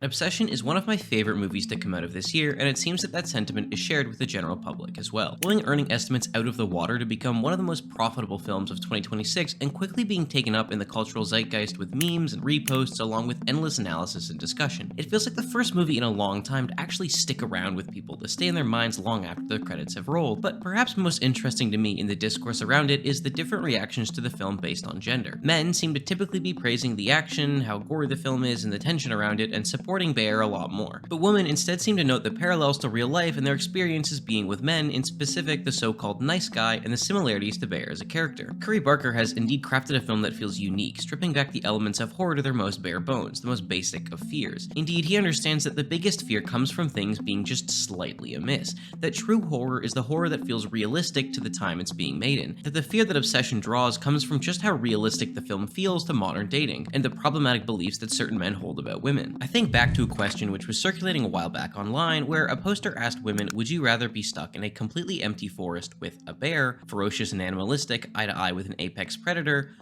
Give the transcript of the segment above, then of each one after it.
Obsession is one of my favorite movies to come out of this year, and it seems that sentiment is shared with the general public as well, blowing earning estimates out of the water to become one of the most profitable films of 2026 and quickly being taken up in the cultural zeitgeist with memes and reposts along with endless analysis and discussion. It feels like the first movie in a long time to actually stick around with people, to stay in their minds long after the credits have rolled, but perhaps most interesting to me in the discourse around it is the different reactions to the film based on gender. Men seem to typically be praising the action, how gory the film is, and the tension around it, and supporting Bear a lot more. But women instead seem to note the parallels to real life and their experiences being with men, in specific the so-called nice guy, and the similarities to Bear as a character. Curry Barker has indeed crafted a film that feels unique, stripping back the elements of horror to their most bare bones, the most basic of fears. Indeed, he understands that the biggest fear comes from things being just slightly amiss, that true horror is the horror that feels realistic to the time it's being made in, that the fear that Obsession draws comes from just how realistic the film feels to modern dating, and the problematic beliefs that certain men hold about women. I think back to a question which was circulating a while back online, where a poster asked women, would you rather be stuck in a completely empty forest with a bear, ferocious and animalistic, eye to eye with an apex predator,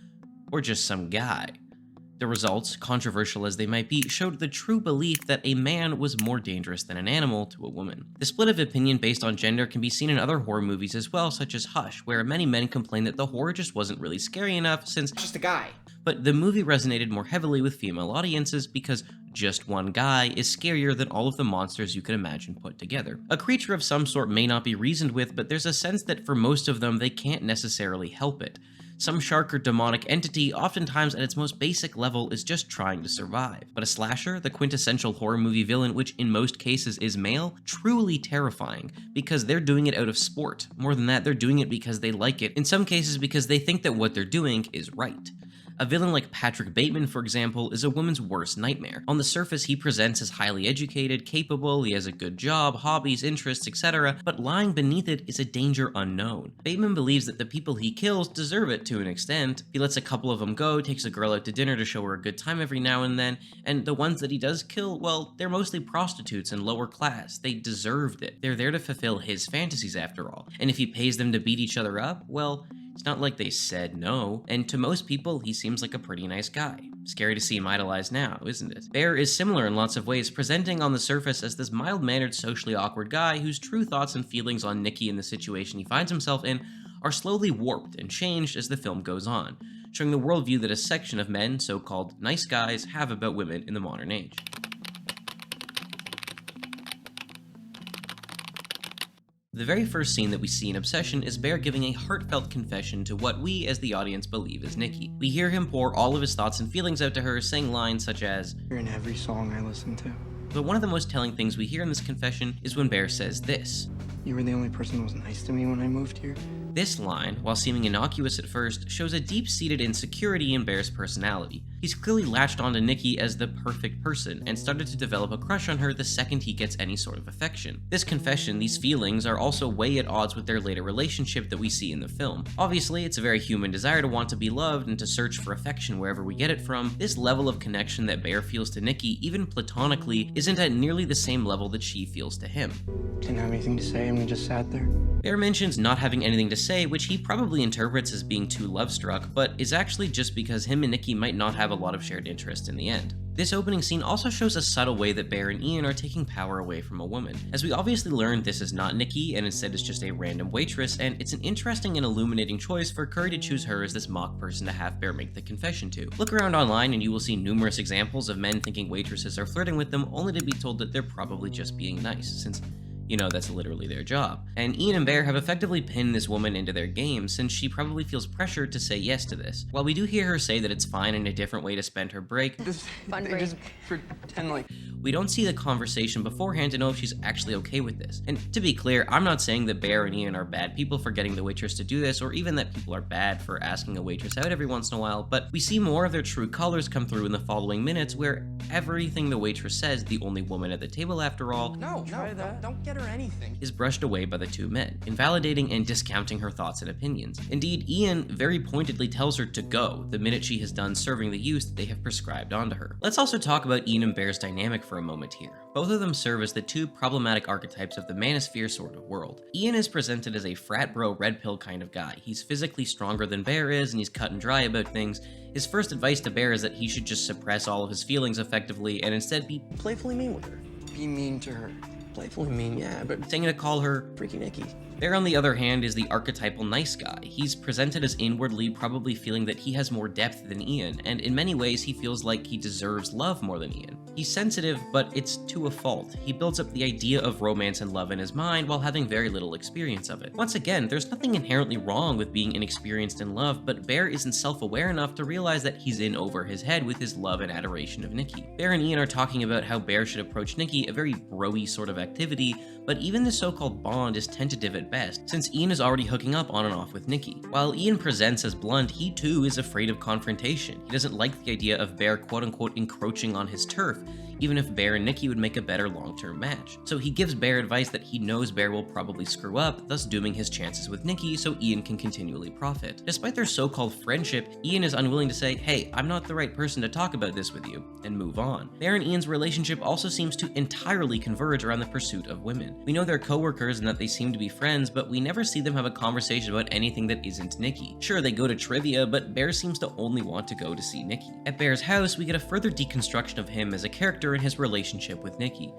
or just some guy? The results, controversial as they might be, showed the true belief that a man was more dangerous than an animal to a woman. The split of opinion based on gender can be seen in other horror movies as well, such as Hush, where many men complained that the horror just wasn't really scary enough since just a guy. But the movie resonated more heavily with female audiences because just one guy is scarier than all of the monsters you could imagine put together. A creature of some sort may not be reasoned with, but there's a sense that for most of them they can't necessarily help it. Some shark or demonic entity, oftentimes at its most basic level, is just trying to survive. But a slasher, the quintessential horror movie villain, which in most cases is male, truly terrifying, because they're doing it out of sport. More than that, they're doing it because they like it, in some cases because they think that what they're doing is right. A villain like Patrick Bateman, for example, is a woman's worst nightmare. On the surface, he presents as highly educated, capable, he has a good job, hobbies, interests, etc., but lying beneath it is a danger unknown. Bateman believes that the people he kills deserve it to an extent. He lets a couple of them go, takes a girl out to dinner to show her a good time every now and then, and the ones that he does kill, well, they're mostly prostitutes and lower class. They deserved it. They're there to fulfill his fantasies after all. And if he pays them to beat each other up, well, it's not like they said no, and to most people, he seems like a pretty nice guy. Scary to see him idolized now, isn't it? Bear is similar in lots of ways, presenting on the surface as this mild-mannered, socially awkward guy whose true thoughts and feelings on Nikki and the situation he finds himself in are slowly warped and changed as the film goes on, showing the worldview that a section of men, so-called nice guys, have about women in the modern age. The very first scene that we see in Obsession is Bear giving a heartfelt confession to what we as the audience believe is Nikki. We hear him pour all of his thoughts and feelings out to her, saying lines such as, You're in every song I listen to. But one of the most telling things we hear in this confession is when Bear says this. You were the only person who was nice to me when I moved here. This line, while seeming innocuous at first, shows a deep-seated insecurity in Bear's personality. He's clearly latched onto Nikki as the perfect person and started to develop a crush on her the second he gets any sort of affection. This confession, these feelings, are also way at odds with their later relationship that we see in the film. Obviously, it's a very human desire to want to be loved and to search for affection wherever we get it from. This level of connection that Bear feels to Nikki, even platonically, isn't at nearly the same level that she feels to him. Didn't have anything to say and we just sat there. Bear mentions not having anything to say, which he probably interprets as being too love-struck, but is actually just because him and Nikki might not have a lot of shared interest in the end. This opening scene also shows a subtle way that Bear and Ian are taking power away from a woman. As we obviously learn, this is not Nikki, and instead is just a random waitress, and it's an interesting and illuminating choice for Curry to choose her as this mock person to have Bear make the confession to. Look around online and you will see numerous examples of men thinking waitresses are flirting with them, only to be told that they're probably just being nice, since you know, that's literally their job. And Ian and Bear have effectively pinned this woman into their game, since she probably feels pressured to say yes to this. While we do hear her say that it's fine and a different way to spend her break, Fun break. Just pretend like... we don't see the conversation beforehand to know if she's actually okay with this. And to be clear, I'm not saying that Bear and Ian are bad people for getting the waitress to do this, or even that people are bad for asking a waitress out every once in a while, but we see more of their true colors come through in the following minutes, where everything the waitress says, the only woman at the table after all, Don't get her anything. is brushed away by the two men, invalidating and discounting her thoughts and opinions. Indeed, Ian very pointedly tells her to go the minute she has done serving the use that they have prescribed onto her. Let's also talk about Ian and Bear's dynamic for a moment here. Both of them serve as the two problematic archetypes of the manosphere sort of world. Ian is presented as a frat bro red pill kind of guy. He's physically stronger than Bear is, and he's cut and dry about things. His first advice to Bear is that he should just suppress all of his feelings effectively and instead be Playfully mean with her. Be mean to her. Playfully mean, yeah, but saying to call her freaky Nikki. Bear, on the other hand, is the archetypal nice guy. He's presented as inwardly probably feeling that he has more depth than Ian, and in many ways he feels like he deserves love more than Ian. He's sensitive, but it's to a fault. He builds up the idea of romance and love in his mind while having very little experience of it. Once again, there's nothing inherently wrong with being inexperienced in love, but Bear isn't self-aware enough to realize that he's in over his head with his love and adoration of Nikki. Bear and Ian are talking about how Bear should approach Nikki, a very bro-y sort of activity, but even the so-called bond is tentative at best, since Ian is already hooking up on and off with Nikki. While Ian presents as blunt, he too is afraid of confrontation. He doesn't like the idea of Bear quote-unquote encroaching on his turf, even if Bear and Nikki would make a better long-term match. So he gives Bear advice that he knows Bear will probably screw up, thus dooming his chances with Nikki so Ian can continually profit. Despite their so-called friendship, Ian is unwilling to say, hey, I'm not the right person to talk about this with you, and move on. Bear and Ian's relationship also seems to entirely converge around the pursuit of women. We know they're co-workers and that they seem to be friends, but we never see them have a conversation about anything that isn't Nikki. Sure, they go to trivia, but Bear seems to only want to go to see Nikki. At Bear's house, we get a further deconstruction of him as a character in his relationship with Nikki.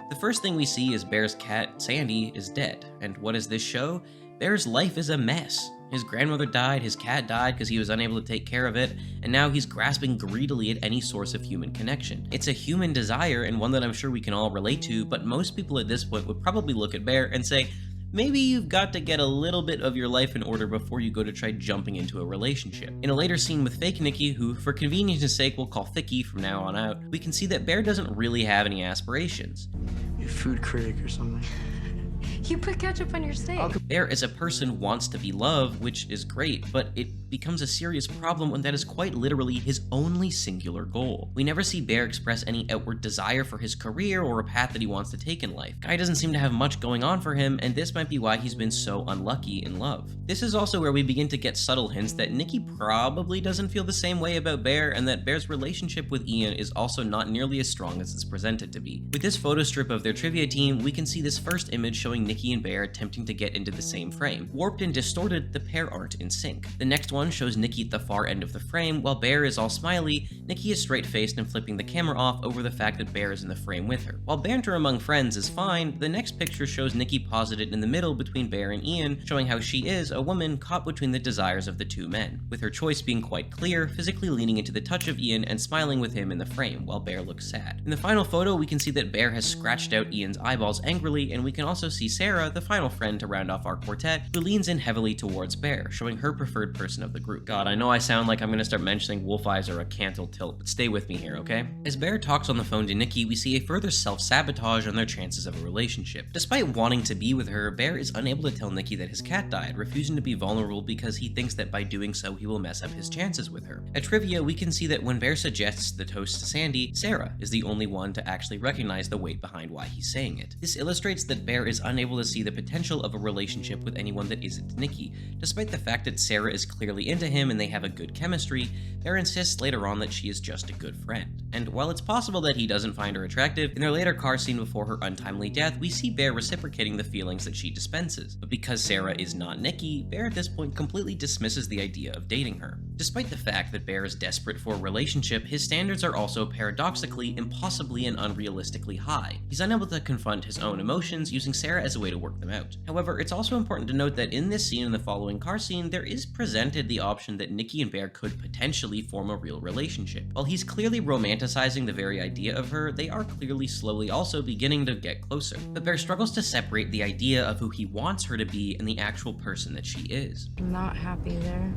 The first thing we see is Bear's cat, Sandy, is dead. And what does this show? Bear's life is a mess. His grandmother died, his cat died because he was unable to take care of it, and now he's grasping greedily at any source of human connection. It's a human desire and one that I'm sure we can all relate to, but most people at this point would probably look at Bear and say, maybe you've got to get a little bit of your life in order before you go to try jumping into a relationship. In a later scene with fake Nikki, who for convenience' sake we'll call Thicky from now on out, we can see that Bear doesn't really have any aspirations. Be a food critic or something. You put ketchup on your steak. Bear as a person wants to be loved, which is great, but it becomes a serious problem when that is quite literally his only singular goal. We never see Bear express any outward desire for his career or a path that he wants to take in life. Guy doesn't seem to have much going on for him, and this might be why he's been so unlucky in love. This is also where we begin to get subtle hints that Nikki probably doesn't feel the same way about Bear, and that Bear's relationship with Ian is also not nearly as strong as it's presented to be. With this photo strip of their trivia team, we can see this first image showing Nikki and Bear attempting to get into the same frame. Warped and distorted, the pair aren't in sync. The next one shows Nikki at the far end of the frame, while Bear is all smiley. Nikki is straight-faced and flipping the camera off over the fact that Bear is in the frame with her. While banter among friends is fine, the next picture shows Nikki posited in the middle between Bear and Ian, showing how she is a woman caught between the desires of the two men, with her choice being quite clear, physically leaning into the touch of Ian and smiling with him in the frame, while Bear looks sad. In the final photo, we can see that Bear has scratched out Ian's eyeballs angrily, and we can also see Sarah, the final friend to round off our quartet, who leans in heavily towards Bear, showing her preferred person of the group. God, I know I sound like I'm gonna start mentioning wolf eyes or a cantle tilt, but stay with me here, okay? As Bear talks on the phone to Nikki, we see a further self-sabotage on their chances of a relationship. Despite wanting to be with her, Bear is unable to tell Nikki that his cat died, refusing to be vulnerable because he thinks that by doing so he will mess up his chances with her. At trivia, we can see that when Bear suggests the toast to Sandy, Sarah is the only one to actually recognize the weight behind why he's saying it. This illustrates that Bear is unable to see the potential of a relationship with anyone that isn't Nikki. Despite the fact that Sarah is clearly into him and they have a good chemistry, Bear insists later on that she is just a good friend. And while it's possible that he doesn't find her attractive, in their later car scene before her untimely death, we see Bear reciprocating the feelings that she dispenses. But because Sarah is not Nikki, Bear at this point completely dismisses the idea of dating her. Despite the fact that Bear is desperate for a relationship, his standards are also paradoxically, impossibly, and unrealistically high. He's unable to confront his own emotions, using Sarah as a way to work them out. However, it's also important to note that in this scene and the following car scene, there is presented the option that Nikki and Bear could potentially form a real relationship. While he's clearly romanticizing the very idea of her, they are clearly slowly also beginning to get closer. But Bear struggles to separate the idea of who he wants her to be and the actual person that she is. I'm not happy there.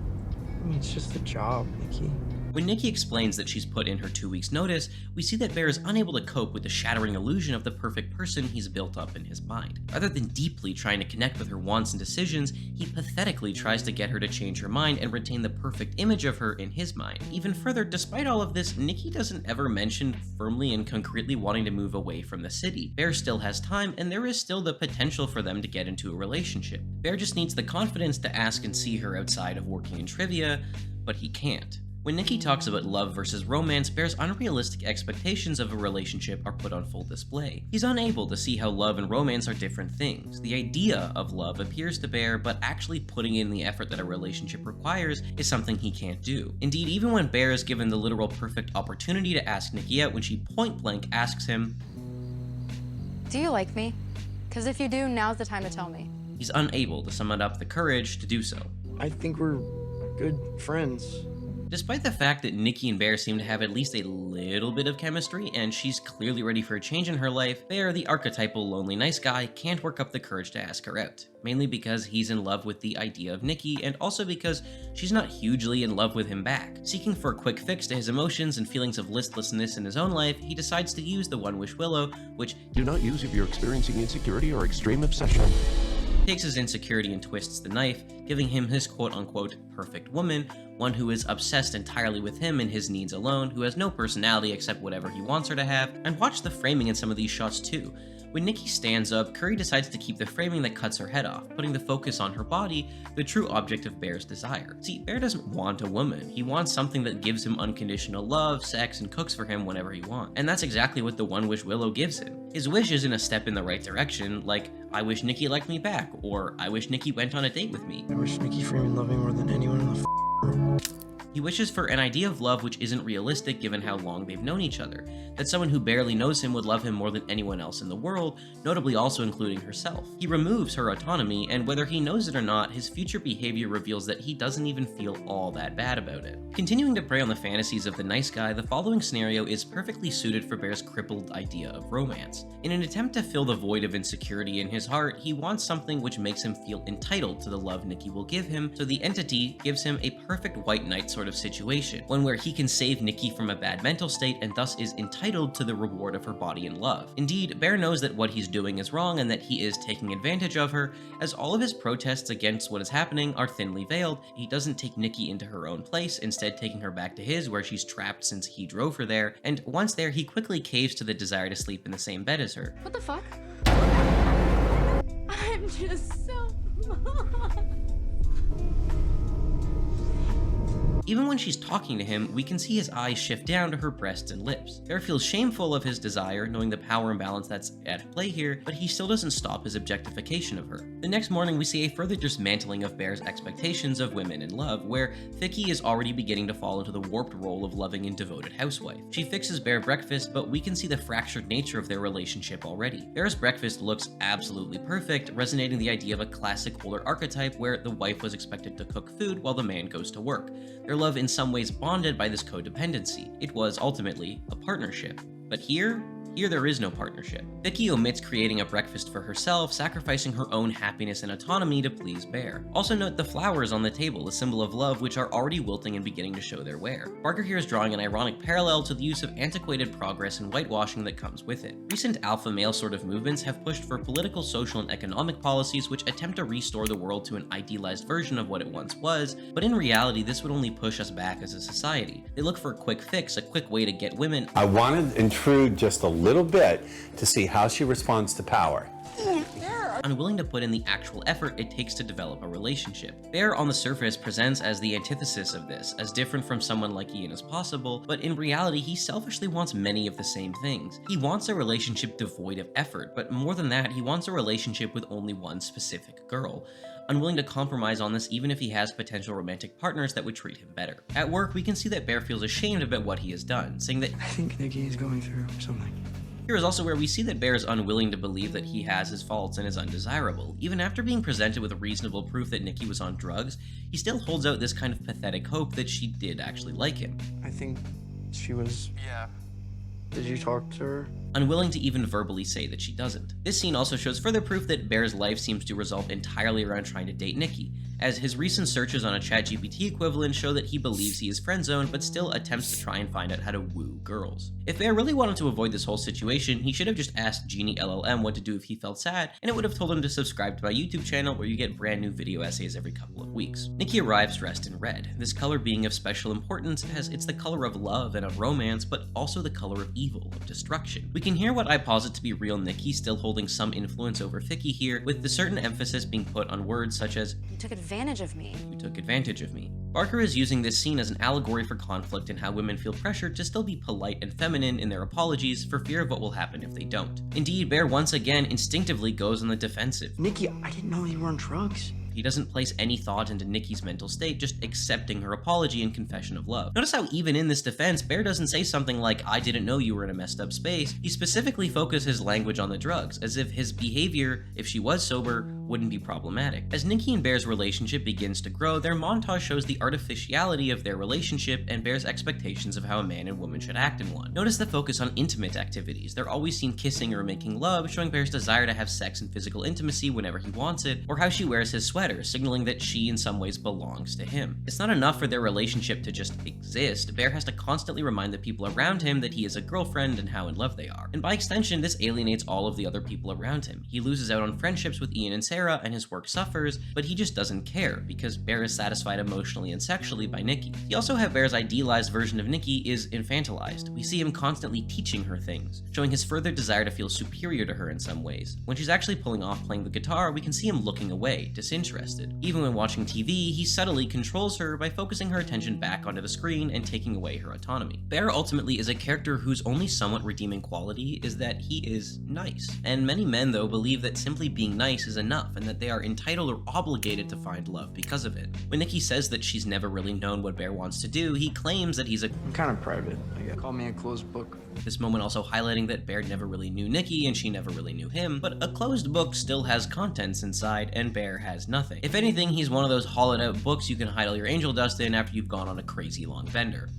I mean, it's just a job, Nikki. When Nikki explains that she's put in her 2 weeks notice, we see that Bear is unable to cope with the shattering illusion of the perfect person he's built up in his mind. Rather than deeply trying to connect with her wants and decisions, he pathetically tries to get her to change her mind and retain the perfect image of her in his mind. Even further, despite all of this, Nikki doesn't ever mention firmly and concretely wanting to move away from the city. Bear still has time, and there is still the potential for them to get into a relationship. Bear just needs the confidence to ask and see her outside of working in trivia, but he can't. When Nikki talks about love versus romance, Bear's unrealistic expectations of a relationship are put on full display. He's unable to see how love and romance are different things. The idea of love appears to Bear, but actually putting in the effort that a relationship requires is something he can't do. Indeed, even when Bear is given the literal perfect opportunity to ask Nikki out, when she point blank asks him, Do you like me? Because if you do, now's the time to tell me. he's unable to summon up the courage to do so. I think we're good friends. Despite the fact that Nikki and Bear seem to have at least a little bit of chemistry, and she's clearly ready for a change in her life, Bear, the archetypal lonely nice guy, can't work up the courage to ask her out. Mainly because he's in love with the idea of Nikki, and also because she's not hugely in love with him back. Seeking for a quick fix to his emotions and feelings of listlessness in his own life, he decides to use the One Wish Willow, which Do not use if you're experiencing insecurity or extreme obsession. takes his insecurity and twists the knife, giving him his quote-unquote perfect woman, one who is obsessed entirely with him and his needs alone, who has no personality except whatever he wants her to have. And watch the framing in some of these shots too. When Nikki stands up, Curry decides to keep the framing that cuts her head off, putting the focus on her body, the true object of Bear's desire. See, Bear doesn't want a woman. He wants something that gives him unconditional love, sex, and cooks for him whenever he wants. And that's exactly what the One Wish Willow gives him. His wish isn't a step in the right direction, like, I wish Nikki liked me back, or I wish Nikki went on a date with me. I wish Nikki Freeman loved me more than anyone in the room. He wishes for an idea of love which isn't realistic given how long they've known each other, that someone who barely knows him would love him more than anyone else in the world, notably also including herself. He removes her autonomy, and whether he knows it or not, his future behavior reveals that he doesn't even feel all that bad about it. Continuing to prey on the fantasies of the nice guy, the following scenario is perfectly suited for Bear's crippled idea of romance. In an attempt to fill the void of insecurity in his heart, he wants something which makes him feel entitled to the love Nikki will give him, so the entity gives him a perfect white knight sort of situation, one where he can save Nikki from a bad mental state and thus is entitled to the reward of her body and love. Indeed, Bear knows that what he's doing is wrong and that he is taking advantage of her, as all of his protests against what is happening are thinly veiled. He doesn't take Nikki into her own place, instead taking her back to his where she's trapped since he drove her there, and once there he quickly caves to the desire to sleep in the same bed as her. What the fuck? I'm just so... Even when she's talking to him, we can see his eyes shift down to her breasts and lips. Bear feels shameful of his desire, knowing the power imbalance that's at play here, but he still doesn't stop his objectification of her. The next morning, we see a further dismantling of Bear's expectations of women in love, where Vicky is already beginning to fall into the warped role of loving and devoted housewife. She fixes Bear breakfast, but we can see the fractured nature of their relationship already. Bear's breakfast looks absolutely perfect, resonating the idea of a classic older archetype where the wife was expected to cook food while the man goes to work. Their love in some ways bonded by this codependency. It was ultimately a partnership. But here there is no partnership. Vicky omits creating a breakfast for herself, sacrificing her own happiness and autonomy to please Bear. Also note the flowers on the table, a symbol of love, which are already wilting and beginning to show their wear. Barker here is drawing an ironic parallel to the use of antiquated progress and whitewashing that comes with it. Recent alpha male sort of movements have pushed for political, social, and economic policies which attempt to restore the world to an idealized version of what it once was, but in reality this would only push us back as a society. They look for a quick fix, a quick way to get women. I wanted to intrude just a little bit to see how she responds to power. Unwilling to put in the actual effort it takes to develop a relationship. Bear on the surface presents as the antithesis of this, as different from someone like Ian as possible, but in reality he selfishly wants many of the same things. He wants a relationship devoid of effort, but more than that, he wants a relationship with only one specific girl. Unwilling to compromise on this even if he has potential romantic partners that would treat him better. At work, we can see that Bear feels ashamed about what he has done, saying that I think Nikki is going through something. Here is also where we see that Bear is unwilling to believe that he has his faults and is undesirable. Even after being presented with reasonable proof that Nikki was on drugs, he still holds out this kind of pathetic hope that she did actually like him. I think she was... Yeah. Did you talk to her? Unwilling to even verbally say that she doesn't. This scene also shows further proof that Bear's life seems to resolve entirely around trying to date Nikki, as his recent searches on a ChatGPT equivalent show that he believes he is friend-zoned but still attempts to try and find out how to woo girls. If Bear really wanted to avoid this whole situation, he should have just asked Genie LLM what to do if he felt sad, and it would have told him to subscribe to my YouTube channel where you get brand new video essays every couple of weeks. Nikki arrives dressed in red, this color being of special importance as it's the color of love and of romance, but also the color of evil, of destruction. We can hear what I posit to be real Nikki still holding some influence over Vicky here, with the certain emphasis being put on words such as, You took advantage advantage of me. Who took advantage of me. Barker is using this scene as an allegory for conflict and how women feel pressured to still be polite and feminine in their apologies for fear of what will happen if they don't. Indeed, Bear once again instinctively goes on the defensive. Nikki, I didn't know you were on drugs. He doesn't place any thought into Nikki's mental state, just accepting her apology and confession of love. Notice how even in this defense, Bear doesn't say something like, "I didn't know you were in a messed up space." He specifically focuses language on the drugs, as if his behavior, if she was sober, wouldn't be problematic. As Nikki and Bear's relationship begins to grow, their montage shows the artificiality of their relationship and Bear's expectations of how a man and woman should act in one. Notice the focus on intimate activities. They're always seen kissing or making love, showing Bear's desire to have sex and physical intimacy whenever he wants it, or how she wears his sweater, signaling that she in some ways belongs to him. It's not enough for their relationship to just exist. Bear has to constantly remind the people around him that he is a girlfriend and how in love they are. And by extension, this alienates all of the other people around him. He loses out on friendships with Ian and Sarah, and his work suffers, but he just doesn't care, because Bear is satisfied emotionally and sexually by Nikki. You also have Bear's idealized version of Nikki is infantilized. We see him constantly teaching her things, showing his further desire to feel superior to her in some ways. When she's actually pulling off playing the guitar, we can see him looking away, disinterested. Even when watching TV, he subtly controls her by focusing her attention back onto the screen and taking away her autonomy. Bear ultimately is a character whose only somewhat redeeming quality is that he is nice. And many men, though, believe that simply being nice is enough and that they are entitled or obligated to find love because of it. When Nikki says that she's never really known what Bear wants to do, he claims that he's I'm kind of private, I guess. Call me a closed book. This moment also highlighting that Bear never really knew Nikki and she never really knew him, but a closed book still has contents inside and Bear has nothing. If anything, he's one of those hollowed out books you can hide all your angel dust in after you've gone on a crazy long bender.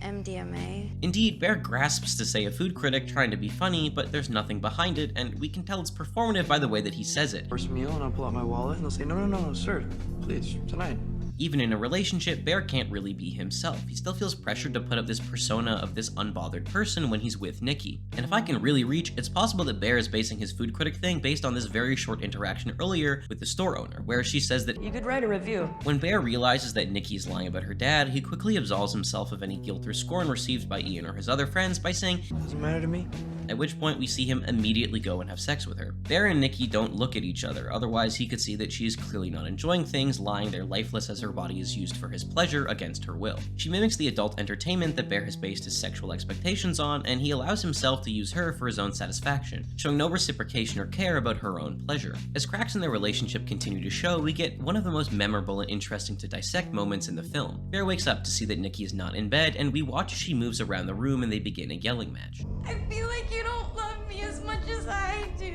MDMA. Indeed, Bear grasps to say a food critic trying to be funny, but there's nothing behind it, and we can tell it's performative by the way that he says it. First meal, and I'll pull out my wallet, and they'll say, no, sir, please, tonight. Even in a relationship, Bear can't really be himself. He still feels pressured to put up this persona of this unbothered person when he's with Nikki. And if I can really reach, it's possible that Bear is basing his food critic thing based on this very short interaction earlier with the store owner, where she says that you could write a review. When Bear realizes that Nikki's lying about her dad, he quickly absolves himself of any guilt or scorn received by Ian or his other friends by saying, "Doesn't matter to me." At which point we see him immediately go and have sex with her. Bear and Nikki don't look at each other, otherwise he could see that she is clearly not enjoying things, lying there lifeless as her body is used for his pleasure against her will. She mimics the adult entertainment that Bear has based his sexual expectations on, and he allows himself to use her for his own satisfaction, showing no reciprocation or care about her own pleasure. As cracks in their relationship continue to show, we get one of the most memorable and interesting to dissect moments in the film. Bear wakes up to see that Nikki is not in bed, and we watch as she moves around the room and they begin a yelling match. I feel like you don't love me as much as I do.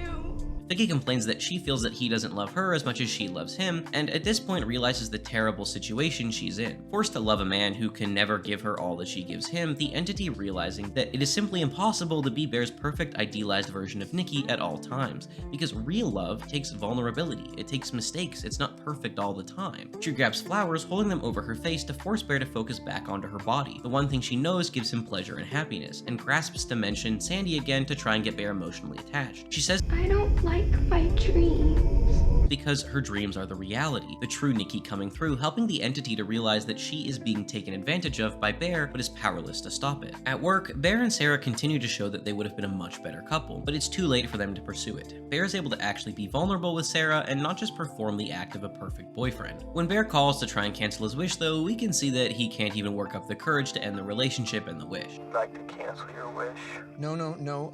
Vicky complains that she feels that he doesn't love her as much as she loves him, and at this point realizes the terrible situation she's in. Forced to love a man who can never give her all that she gives him, the entity realizing that it is simply impossible to be Bear's perfect idealized version of Nikki at all times, because real love takes vulnerability, it takes mistakes, it's not perfect all the time. She grabs flowers, holding them over her face to force Bear to focus back onto her body, the one thing she knows gives him pleasure and happiness, and grasps to mention Sandy again to try and get Bear emotionally attached. She says, I don't like my dreams. Because her dreams are the reality, the true Nikki coming through, helping the entity to realize that she is being taken advantage of by Bear, but is powerless to stop it. At work, Bear and Sarah continue to show that they would have been a much better couple, but it's too late for them to pursue it. Bear is able to actually be vulnerable with Sarah and not just perform the act of a perfect boyfriend. When Bear calls to try and cancel his wish, though, we can see that he can't even work up the courage to end the relationship and the wish. I'd like to cancel your wish. No,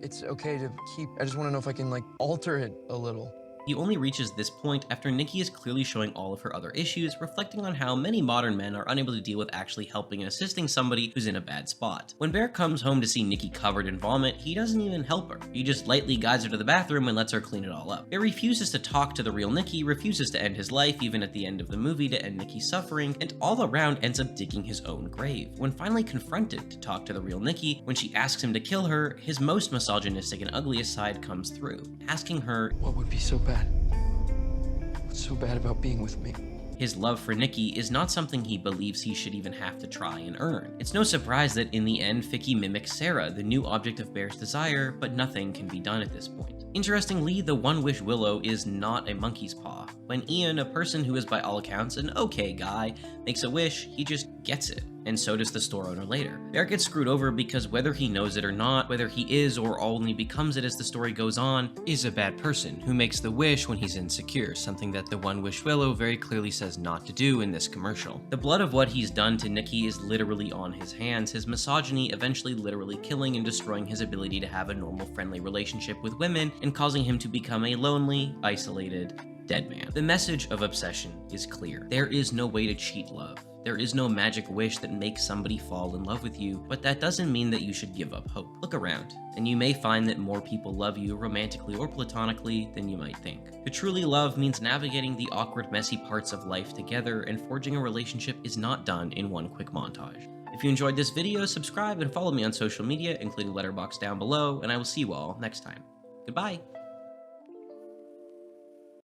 it's okay to keep. I just want to know if I can, alter it a little. He only reaches this point after Nikki is clearly showing all of her other issues, reflecting on how many modern men are unable to deal with actually helping and assisting somebody who's in a bad spot. When Bear comes home to see Nikki covered in vomit, he doesn't even help her. He just lightly guides her to the bathroom and lets her clean it all up. Bear refuses to talk to the real Nikki, refuses to end his life even at the end of the movie to end Nikki's suffering, and all around ends up digging his own grave. When finally confronted to talk to the real Nikki, when she asks him to kill her, his most misogynistic and ugliest side comes through, asking her, "What would be so bad? What's so bad about being with me?" His love for Nikki is not something he believes he should even have to try and earn. It's no surprise that in the end, Vicky mimics Sarah, the new object of Bear's desire, but nothing can be done at this point. Interestingly, the One-Wish Willow is not a monkey's paw. When Ian, a person who is by all accounts an okay guy, makes a wish, he just gets it, and so does the store owner later. Eric gets screwed over because whether he knows it or not, whether he is or only becomes it as the story goes on, is a bad person who makes the wish when he's insecure, something that the One-Wish Willow very clearly says not to do in this commercial. The blood of what he's done to Nikki is literally on his hands, his misogyny eventually literally killing and destroying his ability to have a normal friendly relationship with women and causing him to become a lonely, isolated, dead man. The message of obsession is clear. There is no way to cheat love. There is no magic wish that makes somebody fall in love with you, but that doesn't mean that you should give up hope. Look around, and you may find that more people love you romantically or platonically than you might think. To truly love means navigating the awkward, messy parts of life together, and forging a relationship is not done in one quick montage. If you enjoyed this video, subscribe and follow me on social media, including Letterboxd down below, and I will see you all next time. Goodbye!